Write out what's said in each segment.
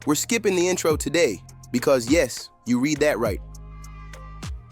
We're skipping the intro today because, yes, you read that right.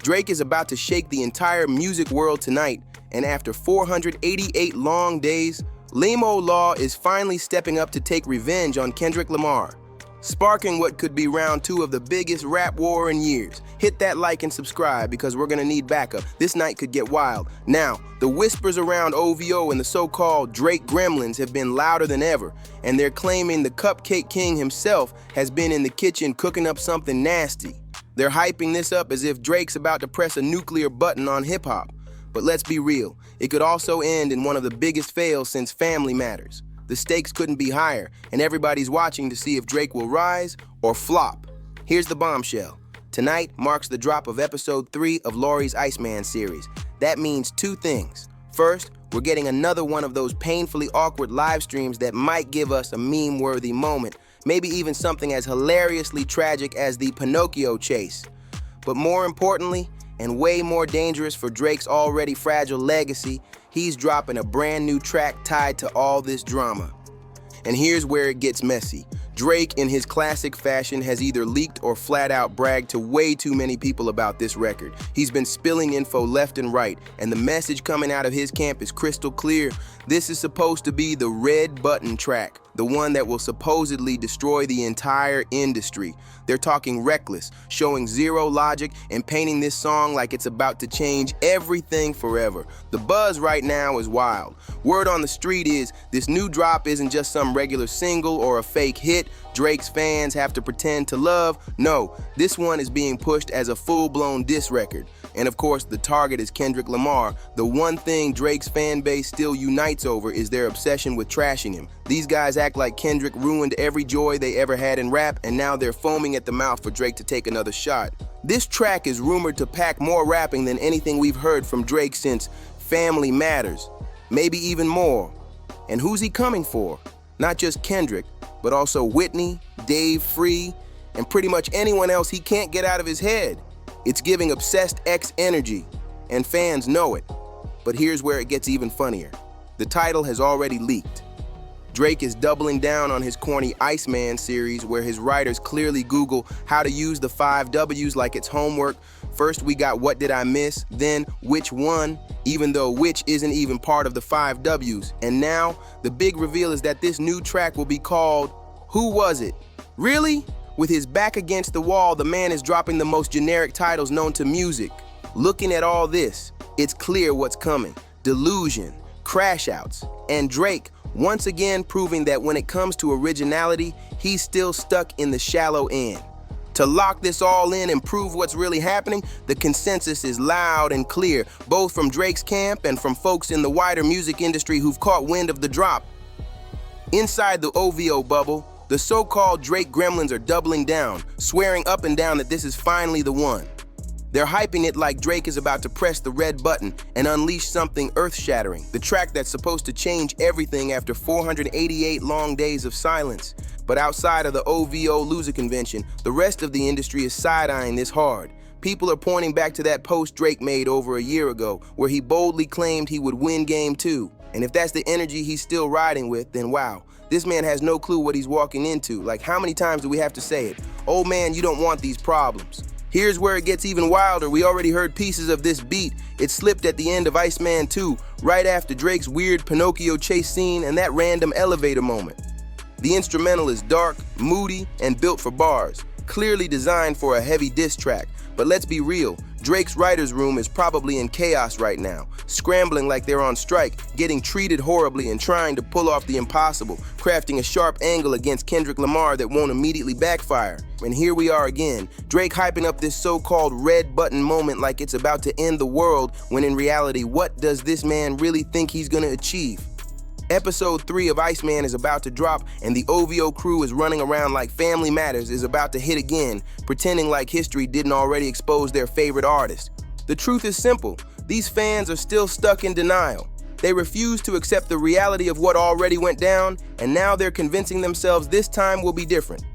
Drake is about to shake the entire music world tonight, and after 488 long days, Lamo Law is finally stepping up to take revenge on Kendrick Lamar, sparking what could be round 2 of the biggest rap war in years. Hit that like and subscribe because we're gonna need backup. This night could get wild. Now, the whispers around OVO and the so-called Drake gremlins have been louder than ever, and they're claiming the Cupcake King himself has been in the kitchen cooking up something nasty. They're hyping this up as if Drake's about to press a nuclear button on hip-hop. But let's be real, it could also end in one of the biggest fails since Family Matters. The stakes couldn't be higher, and everybody's watching to see if Drake will rise or flop. Here's the bombshell. Tonight marks the drop of episode 3 of Laurie's Iceman series. That means 2 things. First, we're getting another one of those painfully awkward live streams that might give us a meme-worthy moment, maybe even something as hilariously tragic as the Pinocchio chase. But more importantly, and way more dangerous for Drake's already fragile legacy, he's dropping a brand new track tied to all this drama. And here's where it gets messy. Drake, in his classic fashion, has either leaked or flat out bragged to way too many people about this record. He's been spilling info left and right, and the message coming out of his camp is crystal clear. This is supposed to be the red button track, the one that will supposedly destroy the entire industry. They're talking reckless, showing zero logic, and painting this song like it's about to change everything forever. The buzz right now is wild. Word on the street is this new drop isn't just some regular single or a fake hit Drake's fans have to pretend to love. No, this one is being pushed as a full-blown diss record. And of course, the target is Kendrick Lamar. The one thing Drake's fan base still unites over is their obsession with trashing him. These guys act like Kendrick ruined every joy they ever had in rap, and now they're foaming at the mouth for Drake to take another shot. This track is rumored to pack more rapping than anything we've heard from Drake since Family Matters, maybe even more. And who's he coming for? Not just Kendrick, but also Whitney, Dave Free, and pretty much anyone else he can't get out of his head. It's giving Obsessed X energy, and fans know it. But here's where it gets even funnier. The title has already leaked. Drake is doubling down on his corny Iceman series, where his writers clearly Google how to use the 5 W's like it's homework. First we got what did I miss, then which one, even though which isn't even part of the 5 W's. And now, the big reveal is that this new track will be called Who Was It? Really? With his back against the wall, the man is dropping the most generic titles known to music. Looking at all this, it's clear what's coming. Delusion, crash outs, and Drake once again proving that when it comes to originality, he's still stuck in the shallow end. To lock this all in and prove what's really happening, the consensus is loud and clear, both from Drake's camp and from folks in the wider music industry who've caught wind of the drop. Inside the OVO bubble, the so-called Drake gremlins are doubling down, swearing up and down that this is finally the one. They're hyping it like Drake is about to press the red button and unleash something earth-shattering, the track that's supposed to change everything after 488 long days of silence. But outside of the OVO loser convention, the rest of the industry is side-eyeing this hard. People are pointing back to that post Drake made over a year ago, where he boldly claimed he would win Game 2. And if that's the energy he's still riding with, then wow, this man has no clue what he's walking into. Like, how many times do we have to say it? Old man, you don't want these problems. Here's where it gets even wilder. We already heard pieces of this beat. It slipped at the end of Iceman 2, right after Drake's weird Pinocchio chase scene and that random elevator moment. The instrumental is dark, moody, and built for bars, clearly designed for a heavy diss track. But let's be real, Drake's writer's room is probably in chaos right now, scrambling like they're on strike, getting treated horribly and trying to pull off the impossible, crafting a sharp angle against Kendrick Lamar that won't immediately backfire. And here we are again, Drake hyping up this so-called red button moment like it's about to end the world, when in reality, what does this man really think he's gonna achieve? Episode 3 of Iceman is about to drop, and the OVO crew is running around like Family Matters is about to hit again, pretending like history didn't already expose their favorite artist. The truth is simple. These fans are still stuck in denial. They refuse to accept the reality of what already went down, and now they're convincing themselves this time will be different.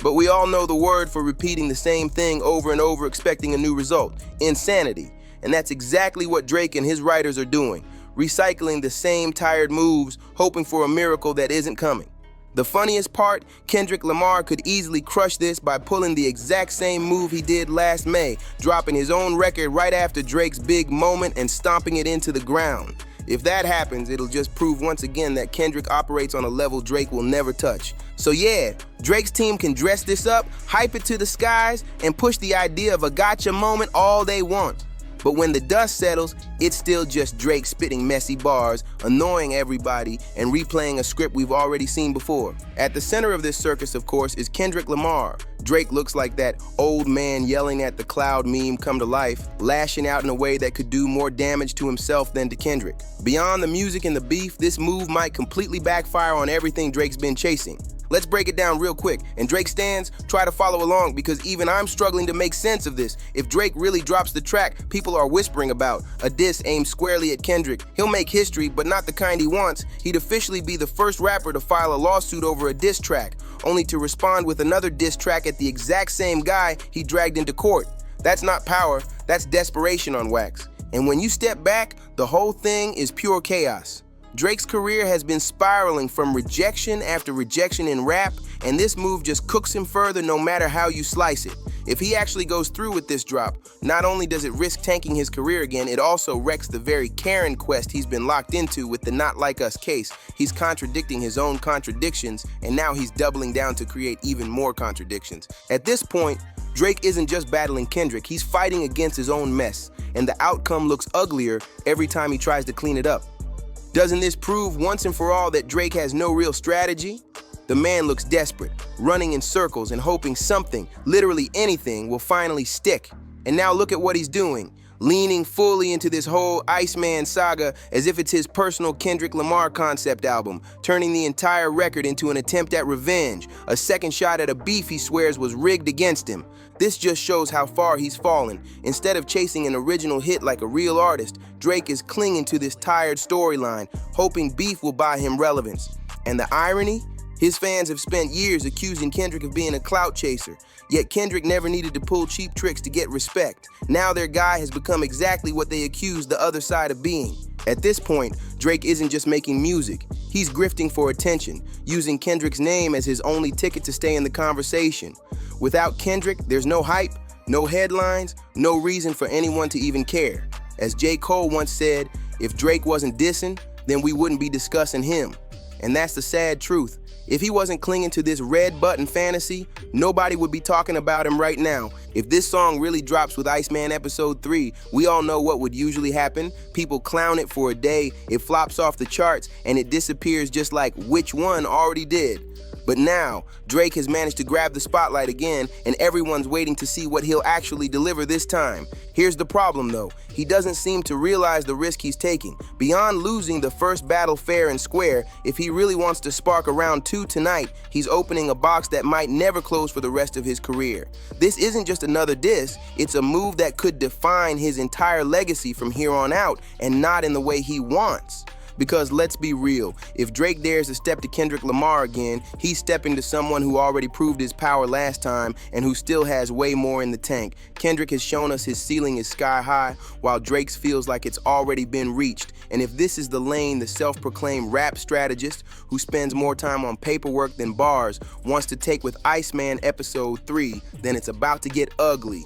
But we all know the word for repeating the same thing over and over expecting a new result: insanity. And that's exactly what Drake and his writers are doing. Recycling the same tired moves, hoping for a miracle that isn't coming. The funniest part, Kendrick Lamar could easily crush this by pulling the exact same move he did last May, dropping his own record right after Drake's big moment and stomping it into the ground. If that happens, it'll just prove once again that Kendrick operates on a level Drake will never touch. So yeah, Drake's team can dress this up, hype it to the skies, and push the idea of a gotcha moment all they want. But when the dust settles, it's still just Drake spitting messy bars, annoying everybody, and replaying a script we've already seen before. At the center of this circus, of course, is Kendrick Lamar. Drake looks like that old man yelling at the cloud meme come to life, lashing out in a way that could do more damage to himself than to Kendrick. Beyond the music and the beef, this move might completely backfire on everything Drake's been chasing. Let's break it down real quick, and Drake stands, try to follow along because even I'm struggling to make sense of this. If Drake really drops the track people are whispering about, a diss aimed squarely at Kendrick, he'll make history, but not the kind he wants. He'd officially be the first rapper to file a lawsuit over a diss track, only to respond with another diss track at the exact same guy he dragged into court. That's not power, that's desperation on wax. And when you step back, the whole thing is pure chaos. Drake's career has been spiraling from rejection after rejection in rap, and this move just cooks him further no matter how you slice it. If he actually goes through with this drop, not only does it risk tanking his career again, it also wrecks the very Karen quest he's been locked into with the Not Like Us case. He's contradicting his own contradictions, and now he's doubling down to create even more contradictions. At this point, Drake isn't just battling Kendrick, he's fighting against his own mess, and the outcome looks uglier every time he tries to clean it up. Doesn't this prove once and for all that Drake has no real strategy? The man looks desperate, running in circles and hoping something, literally anything, will finally stick. And now look at what he's doing, leaning fully into this whole Iceman saga as if it's his personal Kendrick Lamar concept album, turning the entire record into an attempt at revenge, a second shot at a beef he swears was rigged against him. This just shows how far he's fallen. Instead of chasing an original hit like a real artist, Drake is clinging to this tired storyline, hoping beef will buy him relevance. And the irony? His fans have spent years accusing Kendrick of being a clout chaser, yet Kendrick never needed to pull cheap tricks to get respect. Now their guy has become exactly what they accused the other side of being. At this point, Drake isn't just making music, he's grifting for attention, using Kendrick's name as his only ticket to stay in the conversation. Without Kendrick, there's no hype, no headlines, no reason for anyone to even care. As J. Cole once said, if Drake wasn't dissing, then we wouldn't be discussing him. And that's the sad truth. If he wasn't clinging to this red button fantasy, nobody would be talking about him right now. If this song really drops with Iceman Episode 3, we all know what would usually happen. People clown it for a day, it flops off the charts, and it disappears just like Which One already did. But now, Drake has managed to grab the spotlight again, and everyone's waiting to see what he'll actually deliver this time. Here's the problem though, he doesn't seem to realize the risk he's taking. Beyond losing the first battle fair and square, if he really wants to spark a round 2 tonight, he's opening a box that might never close for the rest of his career. This isn't just another diss, it's a move that could define his entire legacy from here on out, and not in the way he wants. Because let's be real, if Drake dares to step to Kendrick Lamar again, he's stepping to someone who already proved his power last time and who still has way more in the tank. Kendrick has shown us his ceiling is sky high, while Drake's feels like it's already been reached. And if this is the lane the self-proclaimed rap strategist, who spends more time on paperwork than bars, wants to take with Iceman Episode 3, then it's about to get ugly.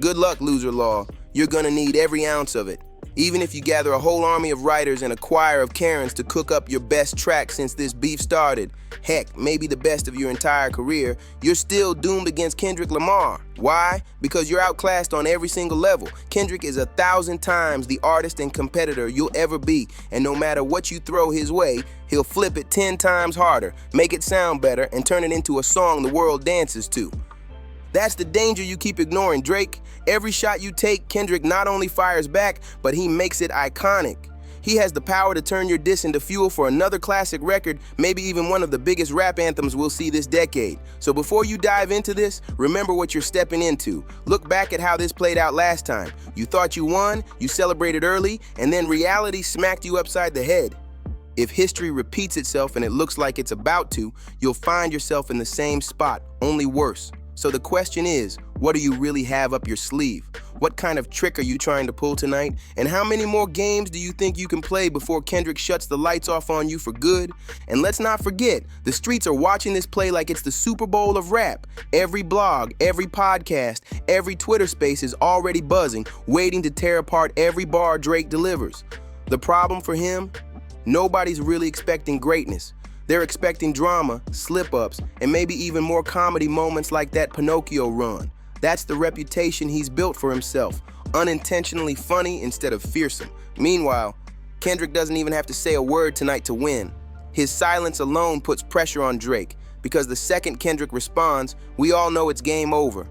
Good luck, Loser Law. You're gonna need every ounce of it. Even if you gather a whole army of writers and a choir of Karens to cook up your best track since this beef started, heck, maybe the best of your entire career, you're still doomed against Kendrick Lamar. Why? Because you're outclassed on every single level. Kendrick is 1,000 times the artist and competitor you'll ever be, and no matter what you throw his way, he'll flip it 10 times harder, make it sound better, and turn it into a song the world dances to. That's the danger you keep ignoring, Drake. Every shot you take, Kendrick not only fires back, but he makes it iconic. He has the power to turn your diss into fuel for another classic record, maybe even one of the biggest rap anthems we'll see this decade. So before you dive into this, remember what you're stepping into. Look back at how this played out last time. You thought you won, you celebrated early, and then reality smacked you upside the head. If history repeats itself and it looks like it's about to, you'll find yourself in the same spot, only worse. So the question is, what do you really have up your sleeve? What kind of trick are you trying to pull tonight? And how many more games do you think you can play before Kendrick shuts the lights off on you for good? And let's not forget, the streets are watching this play like it's the Super Bowl of rap. Every blog, every podcast, every Twitter space is already buzzing, waiting to tear apart every bar Drake delivers. The problem for him? Nobody's really expecting greatness. They're expecting drama, slip-ups, and maybe even more comedy moments like that Pinocchio run. That's the reputation he's built for himself, unintentionally funny instead of fearsome. Meanwhile, Kendrick doesn't even have to say a word tonight to win. His silence alone puts pressure on Drake, because the second Kendrick responds, we all know it's game over.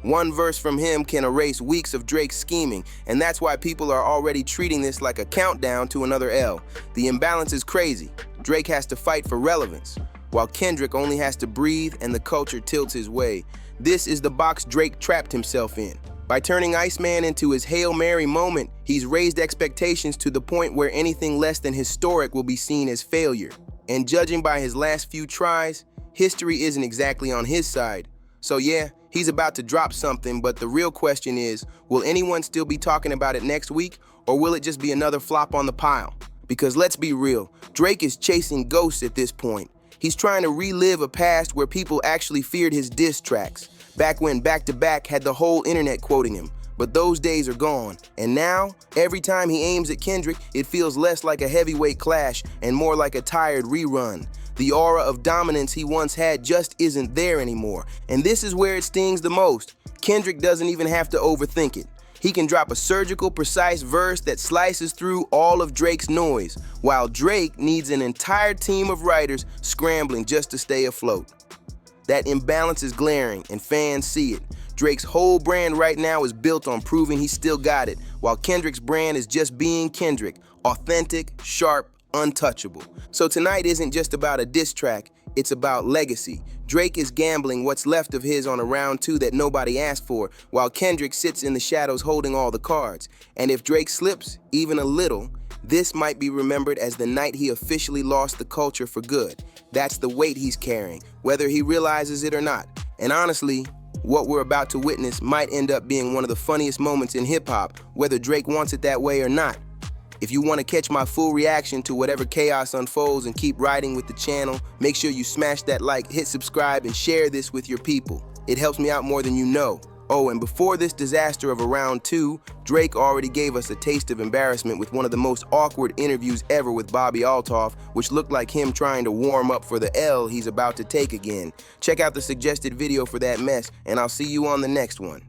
One verse from him can erase weeks of Drake's scheming, and that's why people are already treating this like a countdown to another L. The imbalance is crazy. Drake has to fight for relevance, while Kendrick only has to breathe and the culture tilts his way. This is the box Drake trapped himself in. By turning Iceman into his Hail Mary moment, he's raised expectations to the point where anything less than historic will be seen as failure. And judging by his last few tries, history isn't exactly on his side. So yeah, he's about to drop something, but the real question is, will anyone still be talking about it next week, or will it just be another flop on the pile? Because let's be real, Drake is chasing ghosts at this point. He's trying to relive a past where people actually feared his diss tracks, back when Back to Back had the whole internet quoting him. But those days are gone, and now, every time he aims at Kendrick, it feels less like a heavyweight clash and more like a tired rerun. The aura of dominance he once had just isn't there anymore, and this is where it stings the most. Kendrick doesn't even have to overthink it. He can drop a surgical, precise verse that slices through all of Drake's noise, while Drake needs an entire team of writers scrambling just to stay afloat. That imbalance is glaring, and fans see it. Drake's whole brand right now is built on proving he still got it, while Kendrick's brand is just being Kendrick, authentic, sharp, untouchable. So tonight isn't just about a diss track, it's about legacy. Drake is gambling what's left of his on a round two that nobody asked for, while Kendrick sits in the shadows holding all the cards. And if Drake slips, even a little, this might be remembered as the night he officially lost the culture for good. That's the weight he's carrying, whether he realizes it or not. And honestly, what we're about to witness might end up being one of the funniest moments in hip-hop, whether Drake wants it that way or not. If you want to catch my full reaction to whatever chaos unfolds and keep riding with the channel, make sure you smash that like, hit subscribe, and share this with your people. It helps me out more than you know. Oh, and before this disaster of a round two, Drake already gave us a taste of embarrassment with one of the most awkward interviews ever with Bobby Altoff, which looked like him trying to warm up for the L he's about to take again. Check out the suggested video for that mess, and I'll see you on the next one.